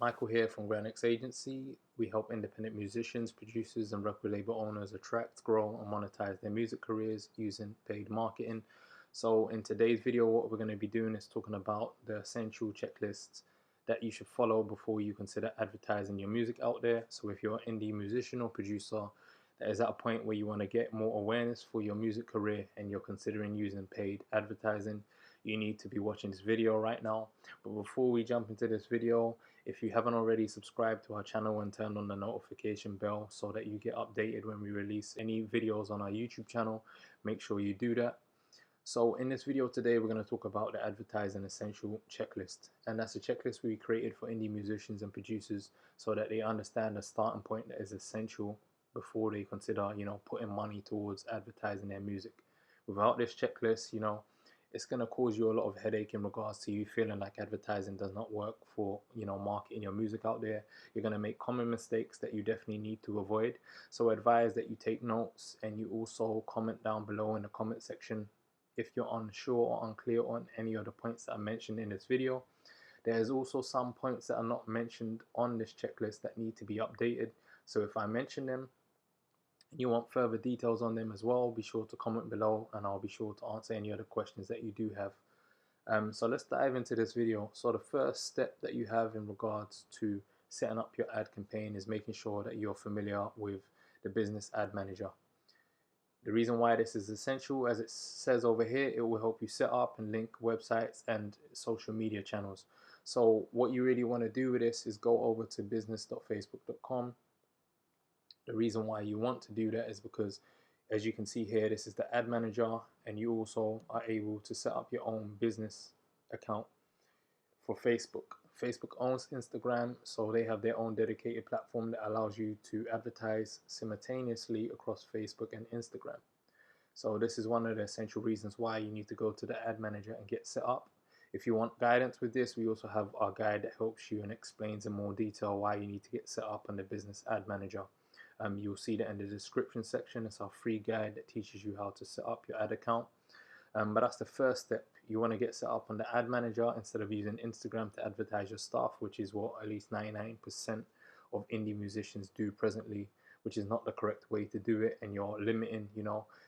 Michael here from GRNDXAGENCY. We help independent musicians, producers, and record label owners attract, grow, and monetize their music careers using paid marketing. So, in today's video, what we're going to be doing is talking about the essential checklists that you should follow before you consider advertising your music out there. So, if you're an indie musician or producer that is at a point where you want to get more awareness for your music career and you're considering using paid advertising, you need to be watching this video right now. But before we jump into this video, if you haven't already subscribed to our channel and turned on the notification bell so that you get updated when we release any videos on our YouTube channel, make sure you do that. So in this video today, we're going to talk about the advertising essential checklist, and that's a checklist we created for indie musicians and producers so that they understand the starting point that is essential before they consider, putting money towards advertising their music. Without this checklist, it's going to cause you a lot of headache in regards to you feeling like advertising does not work for, marketing your music out there. You're going to make common mistakes that you definitely need to avoid. So I advise that you take notes and you also comment down below in the comment section if you're unsure or unclear on any of the points that I mentioned in this video. There's also some points that are not mentioned on this checklist that need to be updated. So if I mention them, you want further details on them as well, be sure to comment below and I'll be sure to answer any other questions that you do have. So let's dive into this video. So the first step that you have in regards to setting up your ad campaign is making sure that you're familiar with the business ad manager. The reason why this is essential, as it says over here, it will help you set up and link websites and social media channels. So what you really want to do with this is go over to business.facebook.com. The reason why you want to do that is because, as you can see here, this is the ad manager, and you also are able to set up your own business account for Facebook. Facebook owns Instagram, so they have their own dedicated platform that allows you to advertise simultaneously across Facebook and Instagram. So this is one of the essential reasons why you need to go to the ad manager and get set up. If you want guidance with this, we also have our guide that helps you and explains in more detail why you need to get set up on the business ad manager. You'll see that in the description section. It's our free guide that teaches you how to set up your ad account. But that's the first step. You want to get set up on the ad manager instead of using Instagram to advertise your stuff, which is what at least 99% of indie musicians do presently, which is not the correct way to do it, and you're limiting,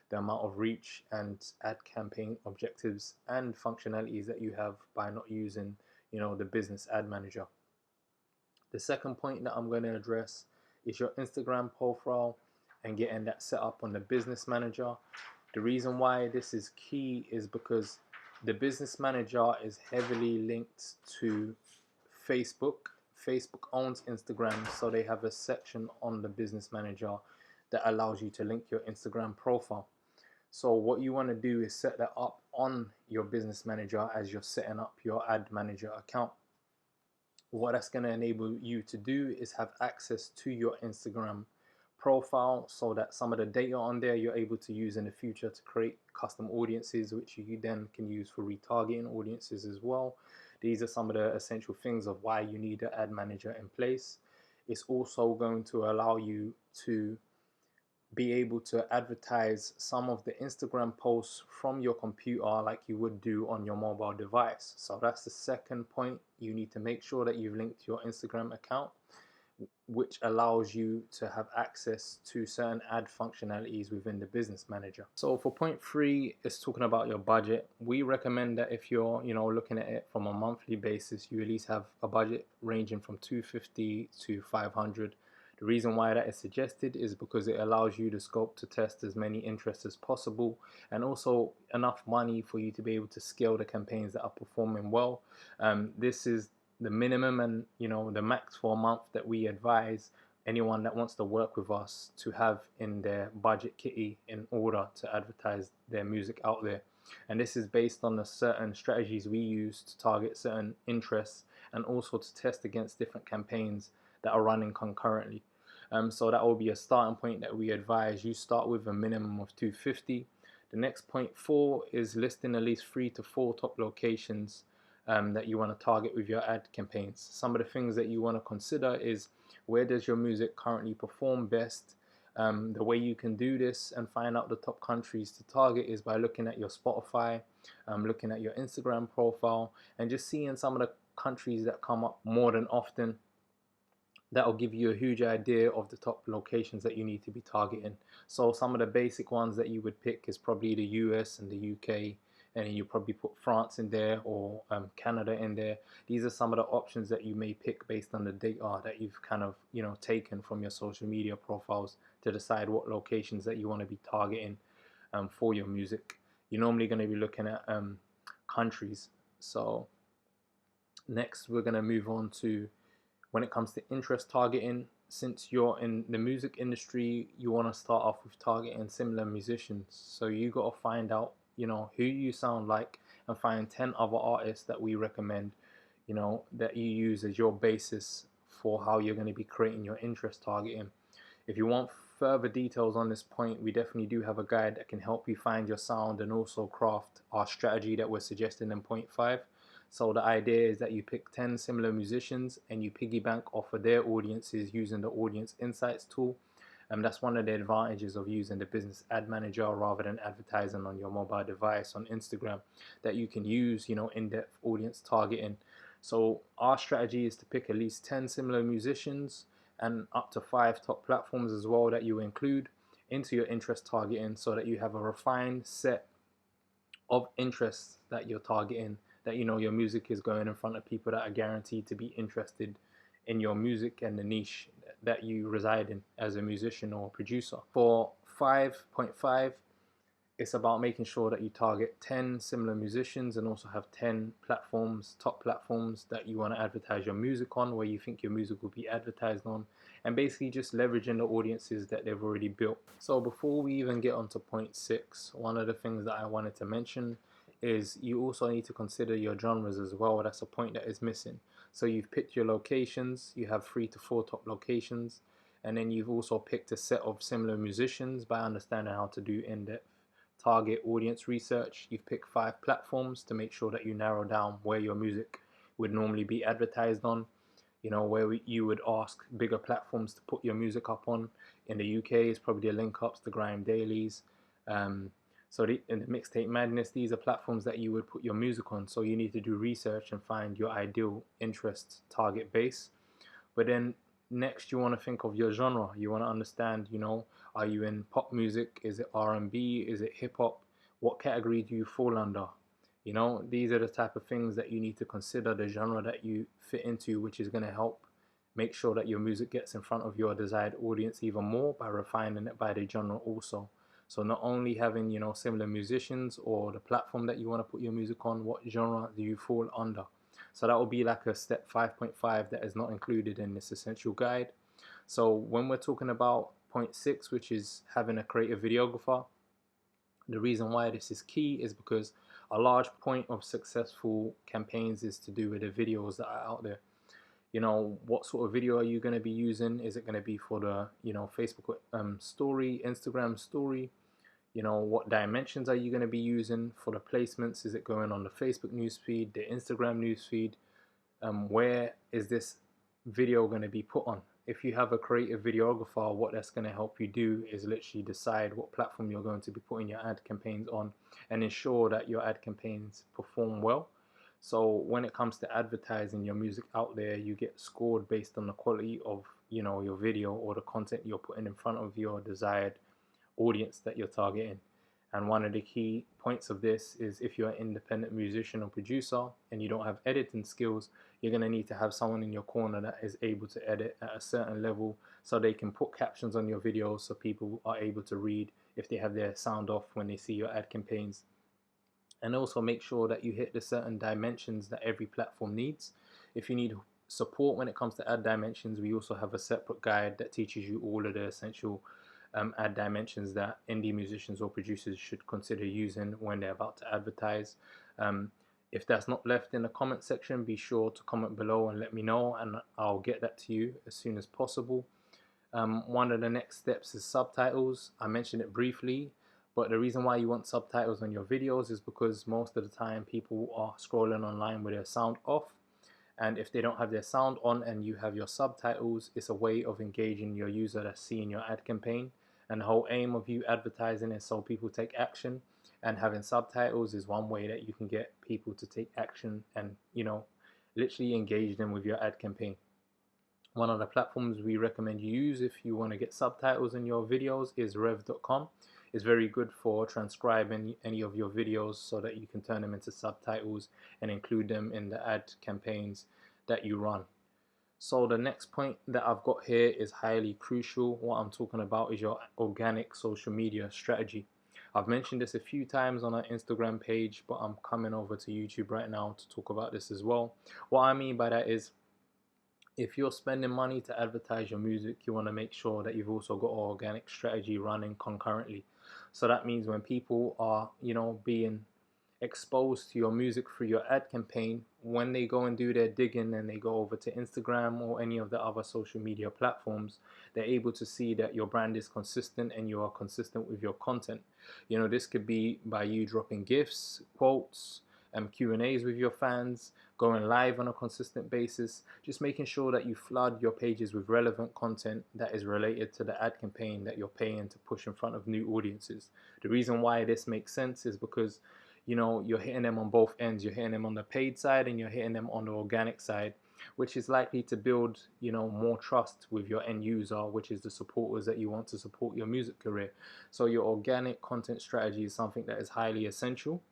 the amount of reach and ad campaign objectives and functionalities that you have by not using, the business ad manager. The second point that I'm going to address is your Instagram profile and getting that set up on the business manager. The reason why this is key is because the business manager is heavily linked to Facebook. Facebook owns Instagram, so they have a section on the business manager that allows you to link your Instagram profile. So what you want to do is set that up on your business manager as you're setting up your ad manager account. What that's going to enable you to do is have access to your Instagram profile, so that some of the data on there you're able to use in the future to create custom audiences, which you then can use for retargeting audiences as well. These are some of the essential things of why you need an ad manager in place. It's also going to allow you to be able to advertise some of the Instagram posts from your computer like you would do on your mobile device. So that's the second point. You need to make sure that you've linked your Instagram account, which allows you to have access to certain ad functionalities within the business manager. So for point 3, it's talking about your budget. We recommend that if you're looking at it from a monthly basis, you at least have a budget ranging from $250 to $500. The reason why that is suggested is because it allows you to scope to test as many interests as possible, and also enough money for you to be able to scale the campaigns that are performing well. This is the minimum and the max for a month that we advise anyone that wants to work with us to have in their budget kitty in order to advertise their music out there. And this is based on the certain strategies we use to target certain interests and also to test against different campaigns that are running concurrently. So that will be a starting point that we advise you start with a minimum of $250. The next point 4 is listing at least 3 to 4 top locations that you want to target with your ad campaigns. Some of the things that you want to consider is, where does your music currently perform best? The way you can do this and find out the top countries to target is by looking at your Spotify, looking at your Instagram profile, and just seeing some of the countries that come up more than often. that'll give you a huge idea of the top locations that you need to be targeting. So some of the basic ones that you would pick is probably the US and the UK, and then you probably put France in there, or Canada in there. These are some of the options that you may pick based on the data that you've kind of taken from your social media profiles to decide what locations that you want to be targeting for your music. You're normally going to be looking at countries. So next we're going to move on to, when it comes to interest targeting. Since you're in the music industry, you want to start off with targeting similar musicians. So you got to find out, who you sound like, and find 10 other artists that we recommend, that you use as your basis for how you're going to be creating your interest targeting. If you want further details on this point, we definitely do have a guide that can help you find your sound and also craft our strategy that we're suggesting in point 5. So the idea is that you pick 10 similar musicians and you piggyback off of their audiences using the audience insights tool. And that's one of the advantages of using the business ad manager rather than advertising on your mobile device on Instagram, that you can use, in-depth audience targeting. So our strategy is to pick at least 10 similar musicians and up to 5 top platforms as well that you include into your interest targeting, so that you have a refined set of interests that you're targeting, that your music is going in front of people that are guaranteed to be interested in your music and the niche that you reside in as a musician or producer. For 5.5, it's about making sure that you target 10 similar musicians and also have 10 platforms, top platforms that you want to advertise your music on, where you think your music will be advertised on, and basically just leveraging the audiences that they've already built. So before we even get on to point 6, one of the things that I wanted to mention is you also need to consider your genres as well. That's a point that is missing. So you've picked your locations, you have 3 to 4 top locations, and then you've also picked a set of similar musicians by understanding how to do in-depth target audience research. You've picked 5 platforms to make sure that you narrow down where your music would normally be advertised on, where you would ask bigger platforms to put your music up on. In the UK, it's probably the Link Ups, the Grime Dailies. In the Mixtape Madness, these are platforms that you would put your music on. So you need to do research and find your ideal interest target base. But then next, you want to think of your genre. You want to understand, are you in pop music? Is it R&B? Is it hip hop? What category do you fall under? These are the type of things that you need to consider, the genre that you fit into, which is going to help make sure that your music gets in front of your desired audience even more by refining it by the genre also. So not only having, similar musicians or the platform that you want to put your music on, what genre do you fall under? So that will be like a step 5.5 that is not included in this essential guide. So when we're talking about point 6, which is having a creative videographer, the reason why this is key is because a large point of successful campaigns is to do with the videos that are out there. What sort of video are you going to be using? Is it going to be for the, Facebook story, Instagram story? What dimensions are you going to be using for the placements? Is it going on the Facebook newsfeed, the Instagram newsfeed? Where is this video going to be put on? If you have a creative videographer, what that's going to help you do is literally decide what platform you're going to be putting your ad campaigns on and ensure that your ad campaigns perform well. So when it comes to advertising your music out there, you get scored based on the quality of your video or the content you're putting in front of your desired audience that you're targeting. And one of the key points of this is, if you're an independent musician or producer and you don't have editing skills, you're going to need to have someone in your corner that is able to edit at a certain level, so they can put captions on your videos so people are able to read if they have their sound off when they see your ad campaigns. And also make sure that you hit the certain dimensions that every platform needs. If you need support when it comes to ad dimensions, we also have a separate guide that teaches you all of the essential ad dimensions that indie musicians or producers should consider using when they're about to advertise. If that's not left in the comment section, be sure to comment below and let me know, and I'll get that to you as soon as possible. One of the next steps is subtitles. I mentioned it briefly, but the reason why you want subtitles on your videos is because most of the time people are scrolling online with their sound off. And if they don't have their sound on and you have your subtitles, it's a way of engaging your user that's seeing your ad campaign. And the whole aim of you advertising is so people take action. And having subtitles is one way that you can get people to take action and, literally engage them with your ad campaign. One of the platforms we recommend you use if you want to get subtitles in your videos is rev.com. It's very good for transcribing any of your videos so that you can turn them into subtitles and include them in the ad campaigns that you run. So the next point that I've got here is highly crucial. What I'm talking about is your organic social media strategy. I've mentioned this a few times on our Instagram page, but I'm coming over to YouTube right now to talk about this as well. What I mean by that is, if you're spending money to advertise your music, you want to make sure that you've also got an organic strategy running concurrently. So that means when people are, being exposed to your music through your ad campaign, when they go and do their digging and they go over to Instagram or any of the other social media platforms, they're able to see that your brand is consistent and you are consistent with your content. This could be by you dropping gifs, quotes, Q&As with your fans, going live on a consistent basis, just making sure that you flood your pages with relevant content that is related to the ad campaign that you're paying to push in front of new audiences. The reason why this makes sense is because you're hitting them on both ends. You're hitting them on the paid side and you're hitting them on the organic side, which is likely to build, more trust with your end user, which is the supporters that you want to support your music career. So your organic content strategy is something that is highly essential.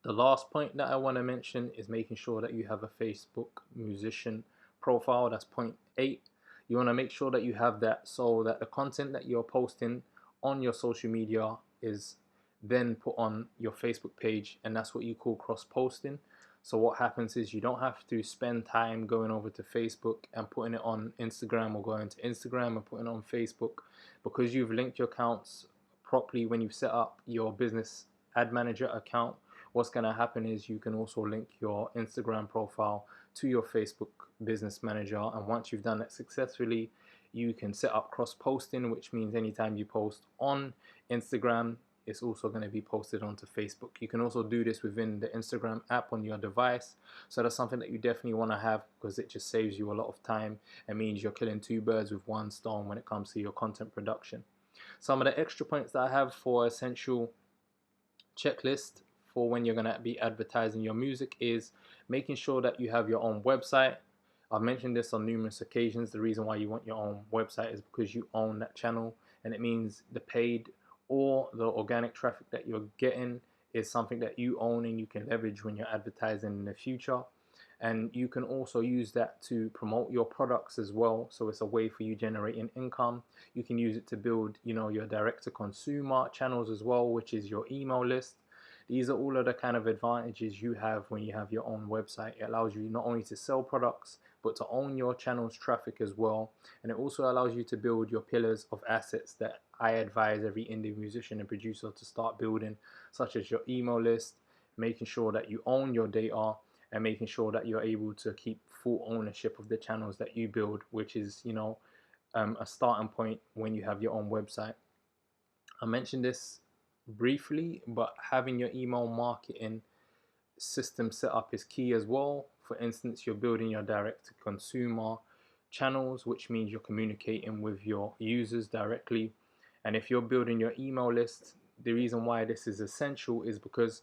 The last point that I want to mention is making sure that you have a Facebook musician profile. That's point 8. You want to make sure that you have that so that the content that you're posting on your social media is then put on your Facebook page, and that's what you call cross-posting. So what happens is you don't have to spend time going over to Facebook and putting it on Instagram, or going to Instagram and putting it on Facebook, because you've linked your accounts properly. When you set up your business ad manager account, what's going to happen is you can also link your Instagram profile to your Facebook business manager, and once you've done that successfully, you can set up cross-posting, which means anytime you post on Instagram, it's also going to be posted onto Facebook. You can also do this within the Instagram app on your device, so that's something that you definitely want to have, because it just saves you a lot of time and means you're killing two birds with one stone when it comes to your content production. Some of the extra points that I have for essential checklist for when you're going to be advertising your music is making sure that you have your own website. I've mentioned this on numerous occasions. The reason why you want your own website is because you own that channel, and it means the paid or the organic traffic that you're getting is something that you own and you can leverage when you're advertising in the future. And you can also use that to promote your products as well, so it's a way for you generating income. You can use it to build, your direct to consumer channels as well, which is your email list. These are all of the kind of advantages you have when you have your own website. It allows you not only to sell products, but to own your channel's traffic as well. And it also allows you to build your pillars of assets that I advise every indie musician and producer to start building, such as your email list, making sure that you own your data, and making sure that you're able to keep full ownership of the channels that you build, which is, a starting point when you have your own website. I mentioned this briefly, but having your email marketing system set up is key as well. For instance, you're building your direct to consumer channels, which means you're communicating with your users directly. And if you're building your email list, the reason why this is essential is because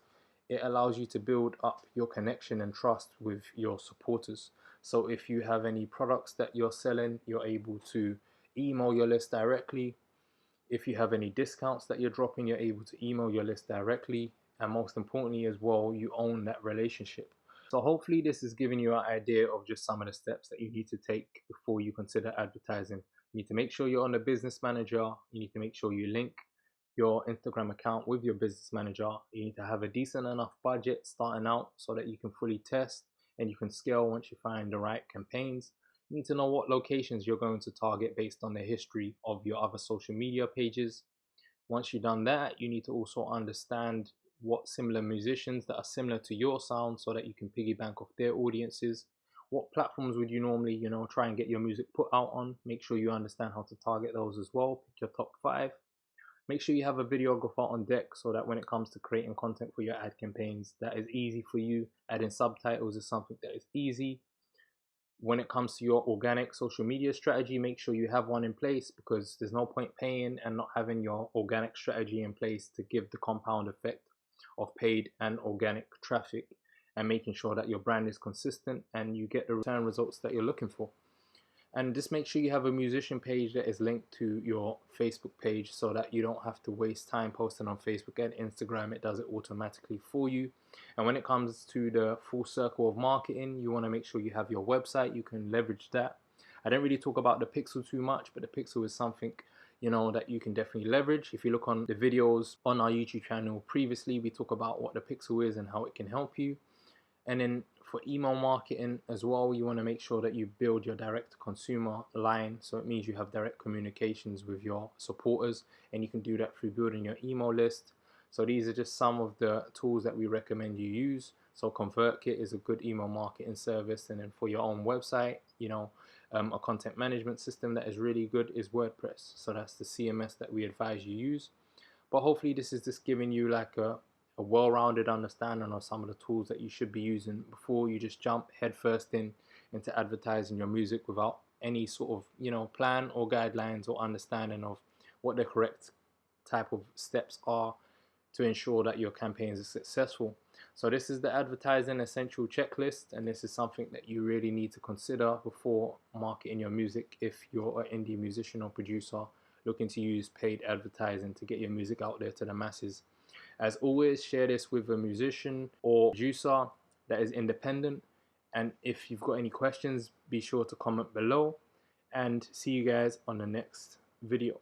it allows you to build up your connection and trust with your supporters. So if you have any products that you're selling, you're able to email your list directly. If you have any discounts that you're dropping, you're able to email your list directly. And most importantly as well, you own that relationship. So hopefully this is giving you an idea of just some of the steps that you need to take before you consider advertising. You need to make sure you're on the business manager. You need to make sure you link your Instagram account with your business manager. You need to have a decent enough budget starting out so that you can fully test and you can scale once you find the right campaigns. You need to know what locations you're going to target based on the history of your other social media pages. Once you've done that, you need to also understand what similar musicians that are similar to your sound so that you can piggyback off their audiences. What platforms would you normally, try and get your music put out on? Make sure you understand how to target those as well. Pick your top 5. Make sure you have a videographer on deck so that when it comes to creating content for your ad campaigns, that is easy for you. Adding subtitles is something that is easy. When it comes to your organic social media strategy, make sure you have one in place, because there's no point paying and not having your organic strategy in place to give the compound effect of paid and organic traffic, and making sure that your brand is consistent and you get the return results that you're looking for. And just make sure you have a musician page that is linked to your Facebook page so that you don't have to waste time posting on Facebook and Instagram. It does it automatically for you. And when it comes to the full circle of marketing, you want to make sure you have your website. You can leverage that. I don't really talk about the pixel too much, but the pixel is something, you know, that you can definitely leverage. If you look on the videos on our YouTube channel previously, we talk about what the pixel is and how it can help you. And then for email marketing as well, you want to make sure that you build your direct to consumer line. So it means you have direct communications with your supporters, and you can do that through building your email list. So these are just some of the tools that we recommend you use. So ConvertKit is a good email marketing service. And then for your own website, you know, a content management system that is really good is WordPress. So that's the CMS that we advise you use. But hopefully this is just giving you like a well-rounded understanding of some of the tools that you should be using before you just jump headfirst into advertising your music without any sort of, you know, plan or guidelines or understanding of what the correct type of steps are to ensure that your campaigns are successful. So this is the advertising essential checklist, and this is something that you really need to consider before marketing your music if you're an indie musician or producer looking to use paid advertising to get your music out there to the masses. As always, share this with a musician or producer that is independent. And if you've got any questions, be sure to comment below, and see you guys on the next video.